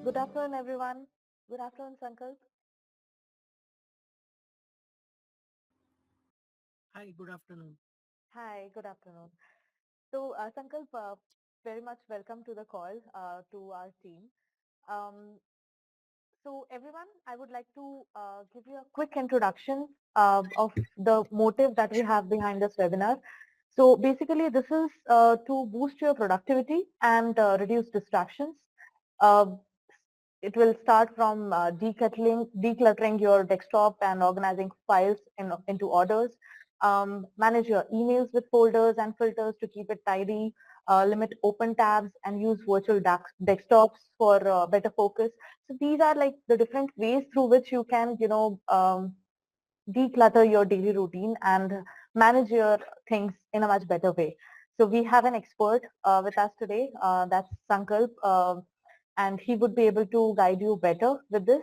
Good afternoon, everyone. Good afternoon, Sankalp. Hi, good afternoon. Hi, good afternoon. So, Sankalp, very much welcome to the call to our team. Um, so, everyone, I would like to give you a quick introduction of the motive that we have behind this webinar. So, basically, this is to boost your productivity and reduce distractions. Uh, it will start from decluttering your desktop and organizing files into orders. Manage your emails with folders and filters to keep it tidy. Limit open tabs and use virtual desktops for better focus. So these are like the different ways through which you can, declutter your daily routine and manage your things in a much better way. So we have an expert with us today. That's Sankalp. And he would be able to guide you better with this.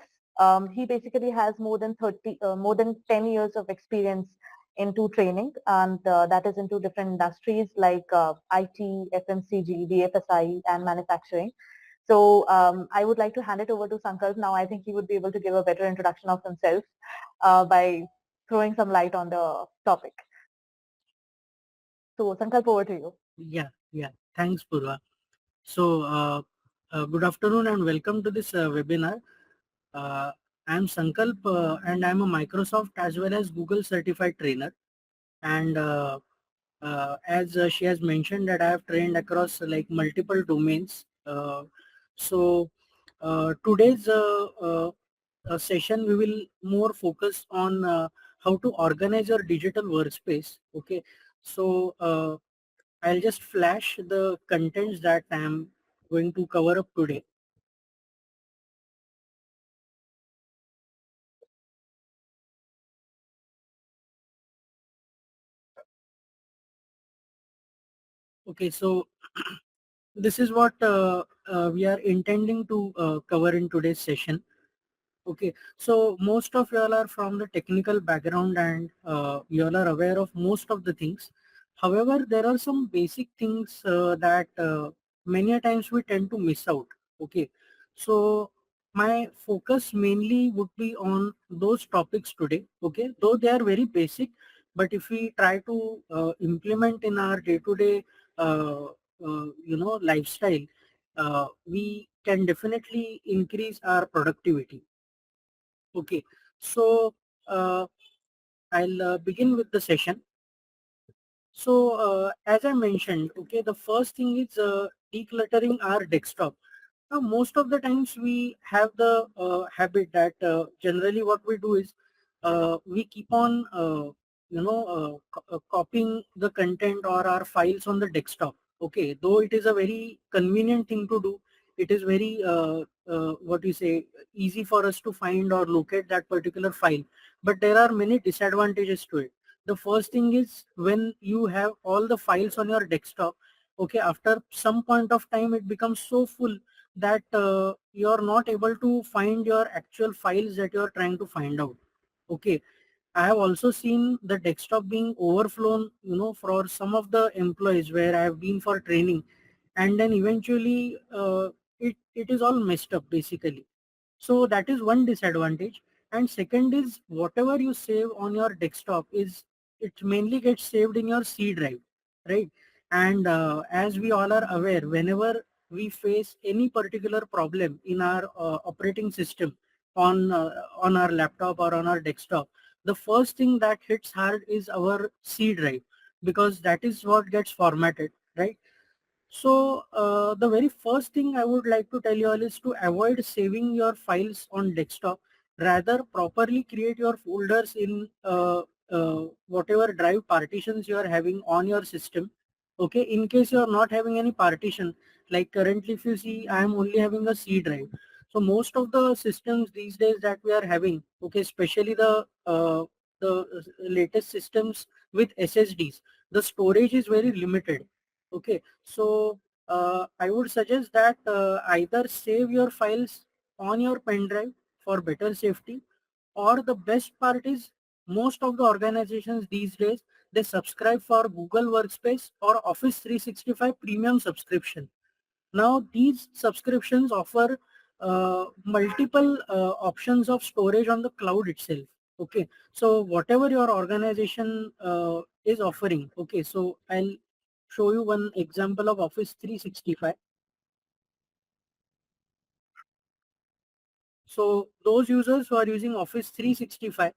He basically has more than 10 years of experience into training, and that is into different industries like IT, FMCG, BFSI, and manufacturing. So I would like to hand it over to Sankalp now. I think he would be able to give a better introduction of himself by throwing some light on the topic. So Sankalp, over to you. Yeah. Thanks, Purva. Good afternoon and welcome to this webinar. Uh, I'm Sankalp and I'm a Microsoft as well as Google certified trainer. And as she has mentioned that I have trained across like multiple domains. Today's session we will more focus on how to organize your digital workspace. Okay, so I'll just flash the contents that I'm going to cover up today. Okay, so this is what we are intending to cover in today's session. Okay, so most of y'all are from the technical background and y'all are aware of most of the things. However, there are some basic things that many a times we tend to miss out. Okay, so my focus mainly would be on those topics today. Okay, though they are very basic, but if we try to implement in our day-to-day, lifestyle, we can definitely increase our productivity. Okay, so uh, I'll begin with the session. So as I mentioned, okay, the first thing is decluttering our desktop. Now, most of the times we have the habit that generally what we do is we keep on, copying the content or our files on the desktop. Okay, though it is a very convenient thing to do, it is very, what you say, easy for us to find or locate that particular file. But there are many disadvantages to it. The first thing is when you have all the files on your desktop, okay, after some point of time it becomes so full that you're not able to find your actual files that you're trying to find out. Okay, I have also seen the desktop being overflown, for some of the employees where I have been for training, and then eventually it is all messed up basically. So that is one disadvantage. And second is whatever you save on your desktop is it mainly gets saved in your C drive, right? And as we all are aware, whenever we face any particular problem in our operating system on our laptop or on our desktop, the first thing that hits hard is our C drive because that is what gets formatted, right? So the very first thing I would like to tell you all is to avoid saving your files on desktop. Rather, properly create your folders in whatever drive partitions you are having on your system. Okay, in case you are not having any partition, like currently if you see, I am only having a C drive. So most of the systems these days that we are having, okay, especially the latest systems with SSDs, the storage is very limited. Okay, so I would suggest that either save your files on your pen drive for better safety, or the best part is most of the organizations these days they subscribe for Google Workspace or Office 365 premium subscription. Now these subscriptions offer multiple options of storage on the cloud itself. Okay, so whatever your organization is offering, okay, so I'll show you one example of Office 365. So those users who are using Office 365,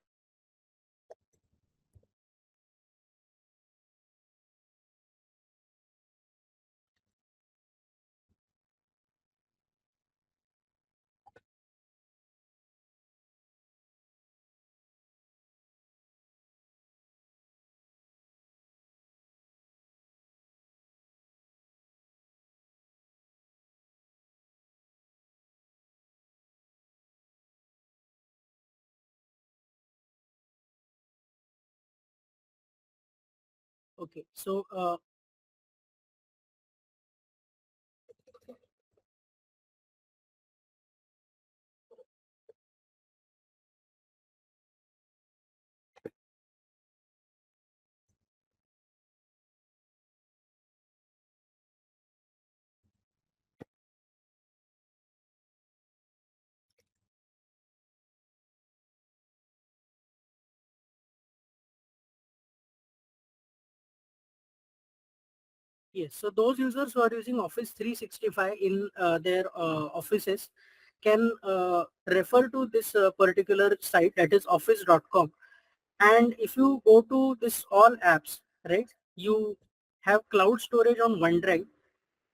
okay, so yes, so those users who are using Office 365 in their offices can refer to this particular site, that is office.com. And if you go to this all apps, right, you have cloud storage on OneDrive.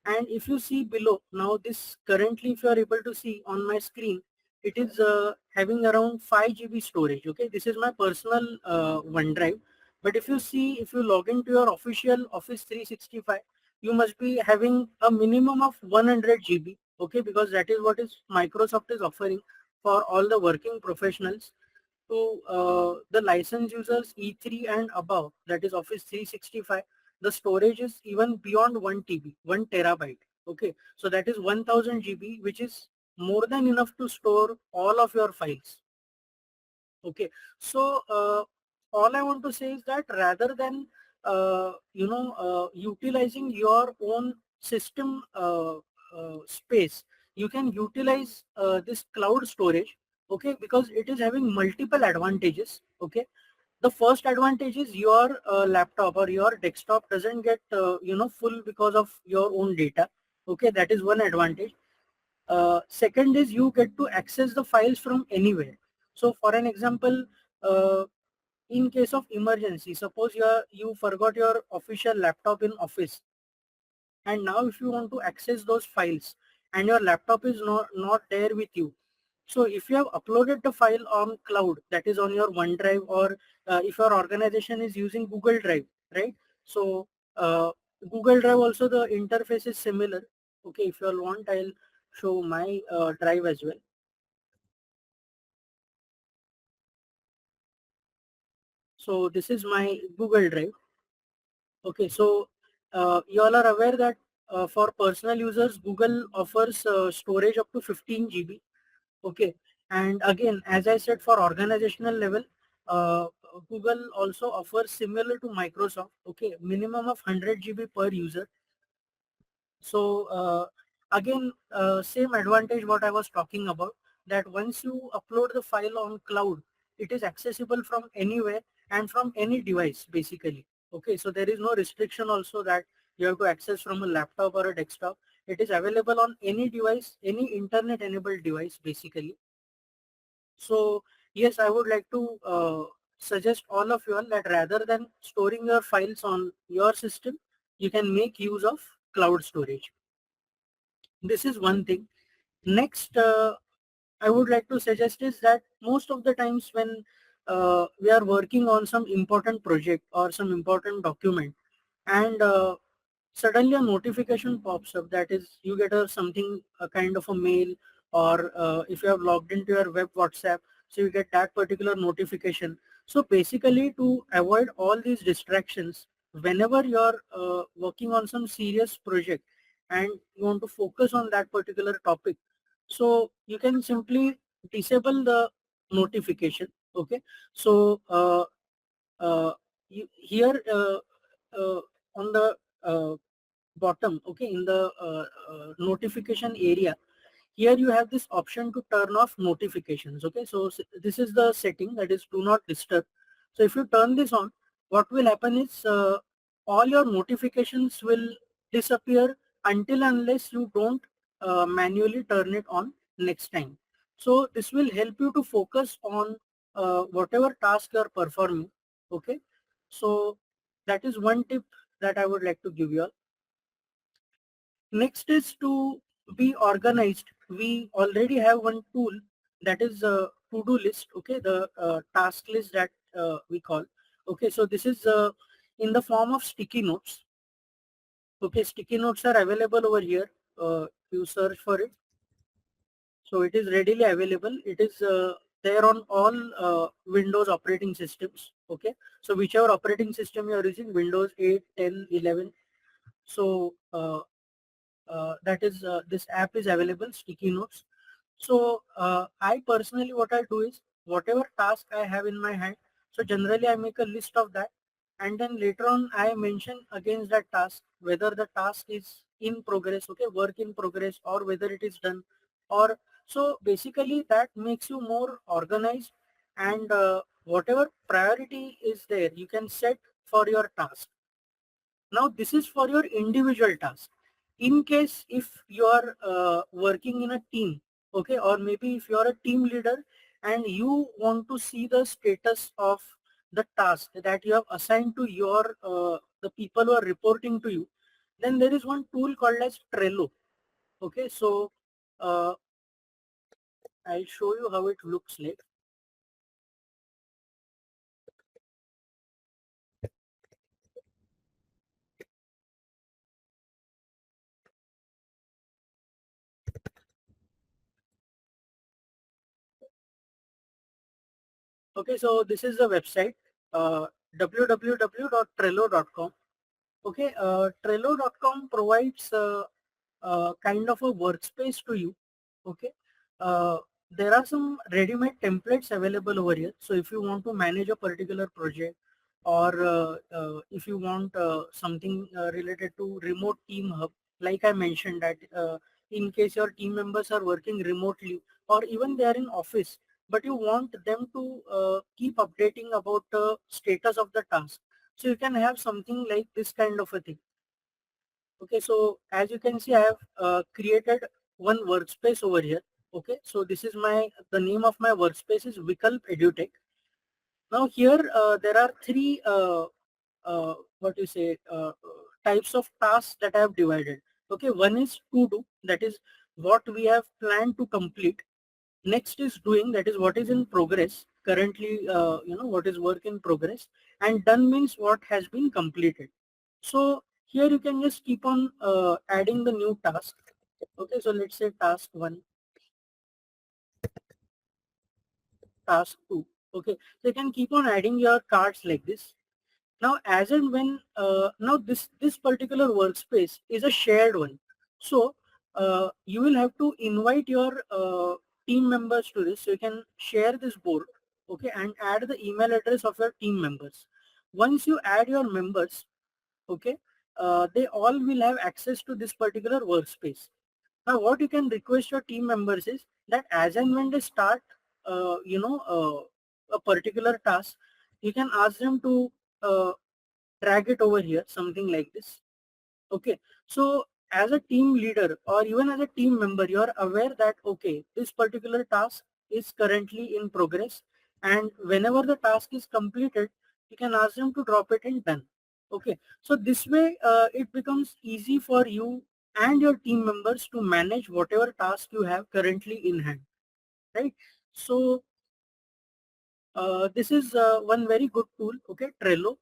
And if you see below, now this currently, if you are able to see on my screen, it is having around 5 GB storage. Okay, this is my personal OneDrive. But if you see, if you log into your official Office 365, you must be having a minimum of 100 GB. Okay, because that is what is Microsoft is offering for all the working professionals. So the license users E3 and above, that is Office 365, the storage is even beyond 1 TB, 1 terabyte. Okay, so that is 1000 GB, which is more than enough to store all of your files. Okay, so all I want to say is that rather than utilizing your own system space, you can utilize this cloud storage. Okay, because it is having multiple advantages. Okay, the first advantage is your laptop or your desktop doesn't get full because of your own data. Okay, that is one advantage. Second is you get to access the files from anywhere. So for an example, uh, in case of emergency, suppose you forgot your official laptop in office, and now if you want to access those files and your laptop is not there with you, so if you have uploaded the file on cloud, that is on your OneDrive, or if your organization is using Google Drive, right? So Google Drive also, the interface is similar. Okay, if you all want, I'll show my drive as well. So this is my Google Drive. Okay, so you all are aware that for personal users, Google offers storage up to 15 GB. Okay, and again, as I said, for organizational level, uh, Google also offers similar to Microsoft. Okay, minimum of 100 GB per user. So again, same advantage what I was talking about, that once you upload the file on cloud, it is accessible from anywhere and from any device basically. Okay, so there is no restriction also that you have to access from a laptop or a desktop. It is available on any device, any internet enabled device basically. So yes, I would like to suggest all of you all that rather than storing your files on your system, you can make use of cloud storage. This is one thing. Next, I would like to suggest is that most of the times when we are working on some important project or some important document, and suddenly a notification pops up, that is you get a something, a kind of a mail, or if you have logged into your web WhatsApp, so you get that particular notification. So basically, to avoid all these distractions, whenever you're working on some serious project and you want to focus on that particular topic, so you can simply disable the notification. Okay, so here on the bottom, okay, in the notification area, here you have this option to turn off notifications. Okay, so this is the setting, that is do not disturb. So if you turn this on, what will happen is all your notifications will disappear until unless you don't manually turn it on next time. So this will help you to focus on whatever task you are performing. Okay, so that is one tip that I would like to give you all. Next is to be organized. We already have one tool, that is a to-do list. Okay, the task list that we call. Okay, so this is in the form of sticky notes. Okay, sticky notes are available over here. You search for it. So it is readily available. It is there on all Windows operating systems. Okay, so whichever operating system you are using, Windows 8, 10, 11. So that is this app is available, sticky notes. So I personally, what I do is whatever task I have in my hand, so generally I make a list of that, and then later on I mention against that task whether the task is in progress, okay, work in progress, or whether it is done, or so basically that makes you more organized, and whatever priority is there you can set for your task. Now this is for your individual task. In case if you are working in a team, okay, or maybe if you are a team leader and you want to see the status of the task that you have assigned to your the people who are reporting to you, then there is one tool called as Trello. Okay, so uh, I'll show you how it looks like. Okay, so this is the website, www.trello.com. Okay, Trello.com provides kind of a workspace to you. Okay, there are some ready-made templates available over here. So if you want to manage a particular project, or if you want something related to remote team hub, like I mentioned that in case your team members are working remotely, or even they are in office, but you want them to keep updating about the status of the task. So you can have something like this kind of a thing. Okay, so as you can see, I have created one workspace over here. Okay, so this is the name of my workspace is Vikalp EduTech. Now here there are three what you say types of tasks that I have divided. Okay, one is to do, that is what we have planned to complete. Next is doing, that is what is in progress currently, what is work in progress, and done means what has been completed. So here you can just keep on adding the new task. Okay, so let's say task 1, task 2. Okay, so you can keep on adding your cards like this. Now as and when now this particular workspace is a shared one, so you will have to invite your team members to this. So you can share this board, okay, and add the email address of your team members. Once you add your members, okay, they all will have access to this particular workspace. Now what you can request your team members is that as and when they start a particular task, you can ask them to uh, drag it over here, something like this. Okay, so as a team leader or even as a team member, you are aware that okay, this particular task is currently in progress, and whenever the task is completed, you can ask them to drop it in done. Okay, so this way it becomes easy for you and your team members to manage whatever task you have currently in hand, right? So this is one very good tool. Okay, Trello.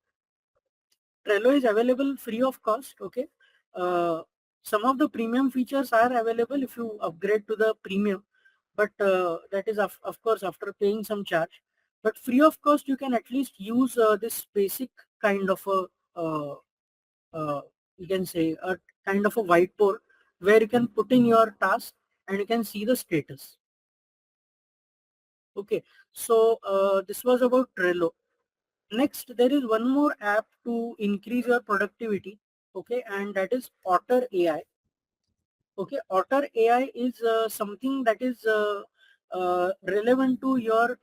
Trello is available free of cost. Okay, some of the premium features are available if you upgrade to the premium, but that is of course after paying some charge. But free of cost, you can at least use this basic kind of a uh, you can say a kind of a whiteboard where you can put in your task and you can see the status. Okay, so this was about Trello. Next, there is one more app to increase your productivity, okay, and that is Otter AI. Okay, Otter AI is something that is relevant to your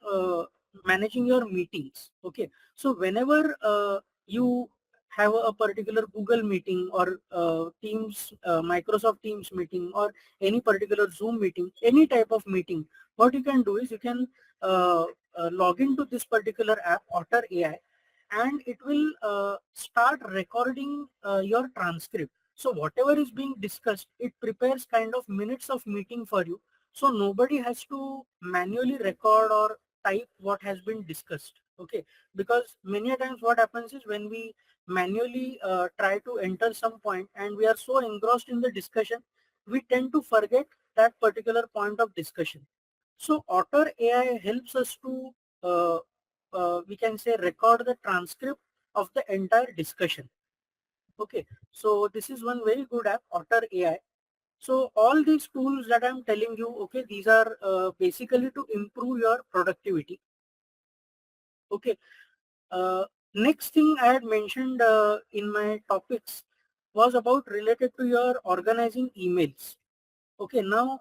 managing your meetings. Okay, so whenever you have a particular Google meeting or Teams, Microsoft Teams meeting, or any particular Zoom meeting, any type of meeting, what you can do is you can uh, log into this particular app, Otter AI, and it will start recording your transcript. So whatever is being discussed, it prepares kind of minutes of meeting for you. So nobody has to manually record or type what has been discussed. Okay, because many a times what happens is when we manually try to enter some point and we are so engrossed in the discussion, we tend to forget that particular point of discussion. So Otter AI helps us to uh, we can say record the transcript of the entire discussion. Okay, so this is one very good app, Otter AI. So all these tools that I'm telling you, okay, these are basically to improve your productivity. Okay, uh, next thing I had mentioned in my topics was about related to your organizing emails. Okay, now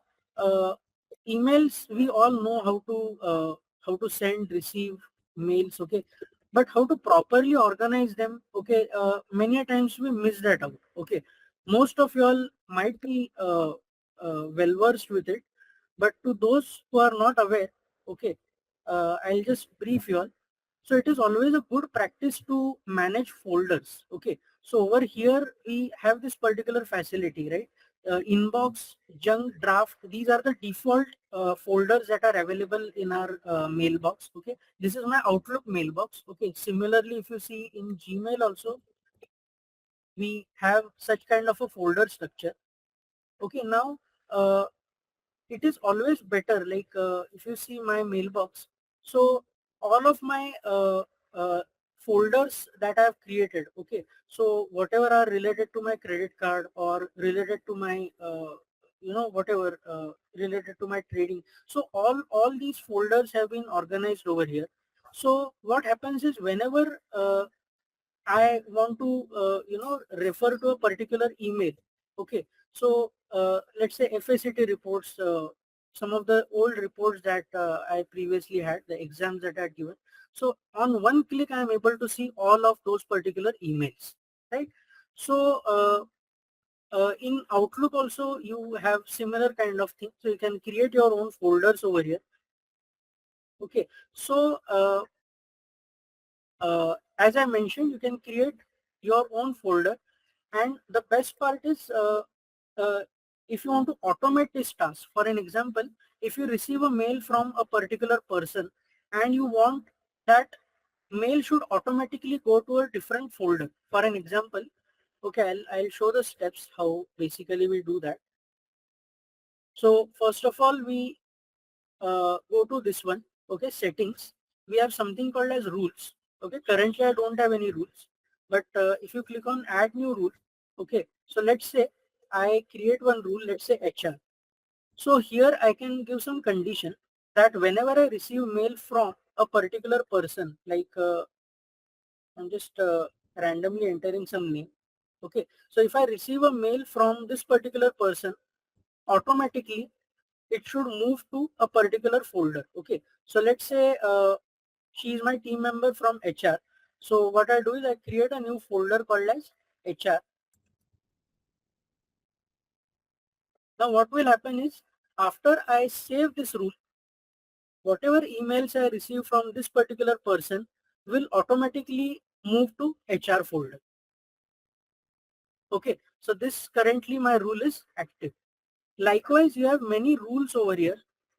emails we all know how to send, receive mails. Okay, but how to properly organize them? Okay, many a times we miss that out. Okay, most of you all might be well versed with it, but to those who are not aware, okay, I'll just brief you all. So it is always a good practice to manage folders. Okay, so over here we have this particular facility, right? Inbox, junk, draft, these are the default folders that are available in our mailbox. Okay, this is my Outlook mailbox. Okay, similarly, if you see in Gmail also, we have such kind of a folder structure. Okay, now it is always better, like if you see my mailbox, so all of my folders that I have created, okay, so whatever are related to my credit card or related to my whatever related to my trading, so all these folders have been organized over here. So what happens is whenever I want to, refer to a particular email. Okay, so let's say FACT reports, some of the old reports that I previously had, the exams that I had given. So on one click, I am able to see all of those particular emails, right? So in Outlook also, you have similar kind of thing. So you can create your own folders over here. Okay, so as I mentioned, you can create your own folder, and the best part is uh, if you want to automate this task. For an example, if you receive a mail from a particular person and you want that mail should automatically go to a different folder. For an example, okay, I'll show the steps how basically we do that. So first of all, we go to this one. Okay, settings. We have something called as rules. Okay, currently I don't have any rules, but if you click on add new rule, okay, so let's say I create one rule, let's say HR. So here I can give some condition that whenever I receive mail from a particular person, like I'm just randomly entering some name. Okay, so if I receive a mail from this particular person, automatically it should move to a particular folder. Okay, so let's say she is my team member from HR. So what I do is I create a new folder called as HR. Now what will happen is after I save this rule, whatever emails I receive from this particular person will automatically move to HR folder. Okay, so this currently my rule is active. Likewise, you have many rules over here.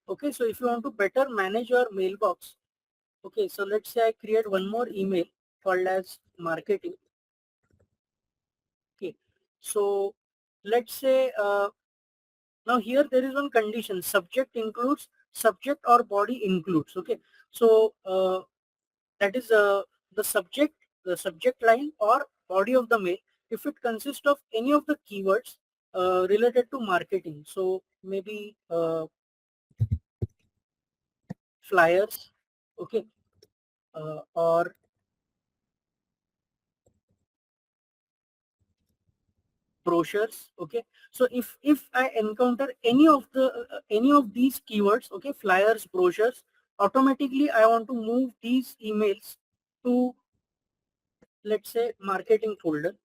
Okay, so if you want to better manage your mailbox, okay, so let's say I create one more email called as marketing. Okay, so let's say now here there is one condition, subject includes, subject or body includes. Okay, so that is the subject line or body of the mail, if it consists of any of the keywords related to marketing. So maybe flyers, okay, or brochures. Okay, so if I encounter any of these keywords, okay, flyers, brochures, automatically I want to move these emails to, let's say, marketing folder.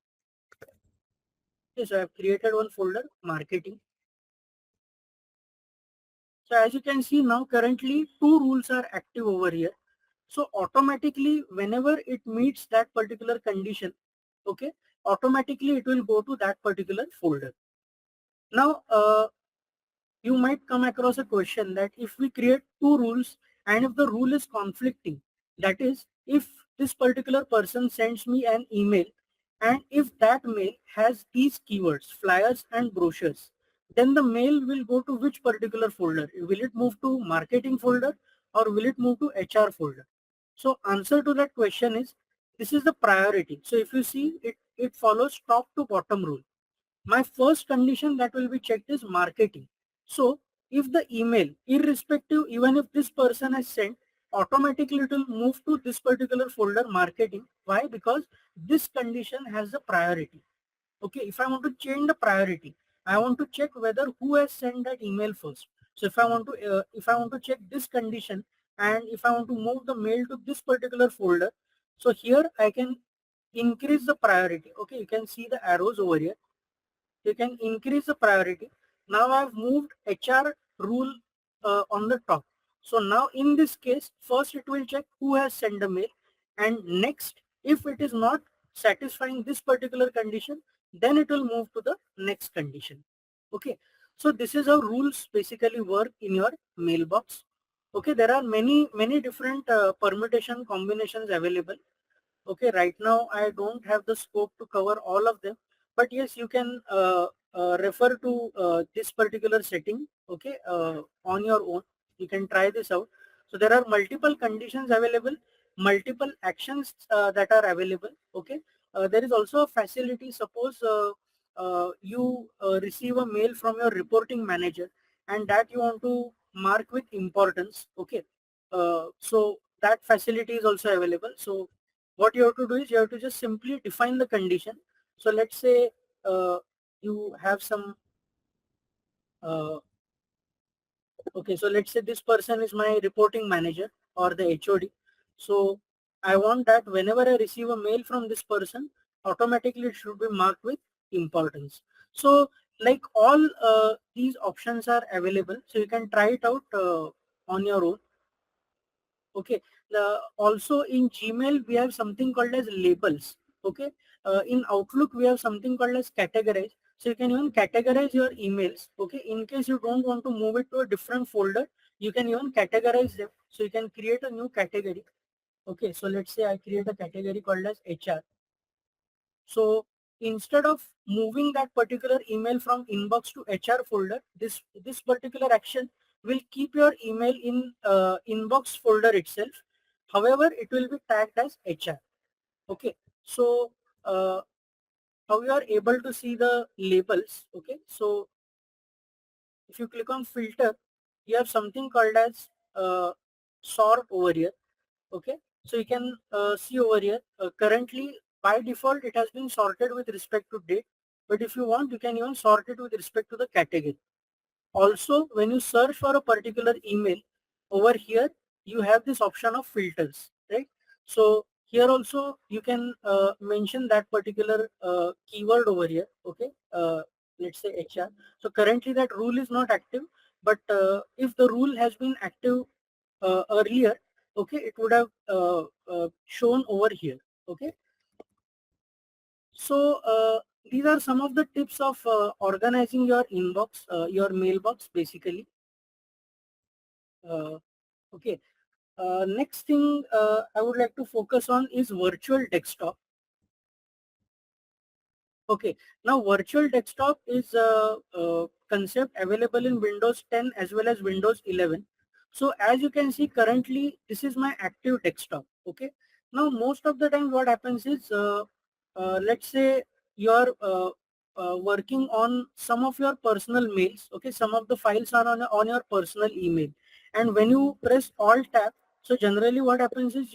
Okay, so I've created one folder, marketing. So as you can see now, currently two rules are active over here. So automatically, whenever it meets that particular condition, okay, automatically it will go to that particular folder. Now, you might come across a question that if we create two rules and if the rule is conflicting, that is, if this particular person sends me an email and if that mail has these keywords, flyers and brochures, then the mail will go to which particular folder? Will it move to marketing folder or will it move to HR folder? So answer to that question is, this is the priority. So if you see, it follows top to bottom rule. My first condition that will be checked is marketing. So if the email, irrespective, even if this person has sent, automatically it will move to this particular folder, marketing. Why? Because this condition has the priority. Okay, if I want to change the priority, I want to check whether who has sent that email first. So if I want to check this condition and if I want to move the mail to this particular folder, so here I can increase the priority. Okay, you can see the arrows over here. You can increase the priority. Now I've moved HR rule on the top. So now in this case, first it will check who has sent the mail, and next, if it is not satisfying this particular condition, then it will move to the next condition. Okay, so this is how rules basically work in your mailbox. Okay, there are many different permutation combinations available. Okay, right now I don't have the scope to cover all of them, but yes, you can refer to this particular setting, okay, on your own. You can try this out. So there are multiple conditions available, multiple actions that are available. Okay, there is also a facility. Suppose you receive a mail from your reporting manager and that you want to mark with importance. Okay, so that facility is also available. So what you have to do is you have to just simply define the condition. So let's say you have some okay, so let's say this person is my reporting manager or the HOD. So I want that whenever I receive a mail from this person, automatically it should be marked with importance. So like all these options are available, so you can try it out on your own. Okay, also in Gmail we have something called as labels. Okay, in Outlook we have something called as categorize. So you can even categorize your emails. Okay, in case you don't want to move it to a different folder, you can even categorize them. So you can create a new category. Okay, so let's say I create a category called as HR. So instead of moving that particular email from inbox to HR folder, this particular action will keep your email in inbox folder itself. However, it will be tagged as HR. Okay, so how you are able to see the labels? Okay, so if you click on filter, you have something called as sort over here. Okay, so you can see over here, currently by default it has been sorted with respect to date, but if you want you can even sort it with respect to the category. Also, when you search for a particular email, over here you have this option of filters, right? So here also you can mention that particular keyword over here. Okay, let's say HR. So currently that rule is not active, but if the rule has been active earlier, okay, it would have shown over here. Okay, so these are some of the tips of organizing your inbox, your mailbox basically. uh, okay, next thing I would like to focus on is virtual desktop. Okay, now virtual desktop is a concept available in Windows 10 as well as Windows 11. So as you can see, currently this is my active desktop. Okay, now most of the time what happens is, let's say you're working on some of your personal mails. Okay, some of the files are on your personal email, and when you press Alt tab, so generally what happens is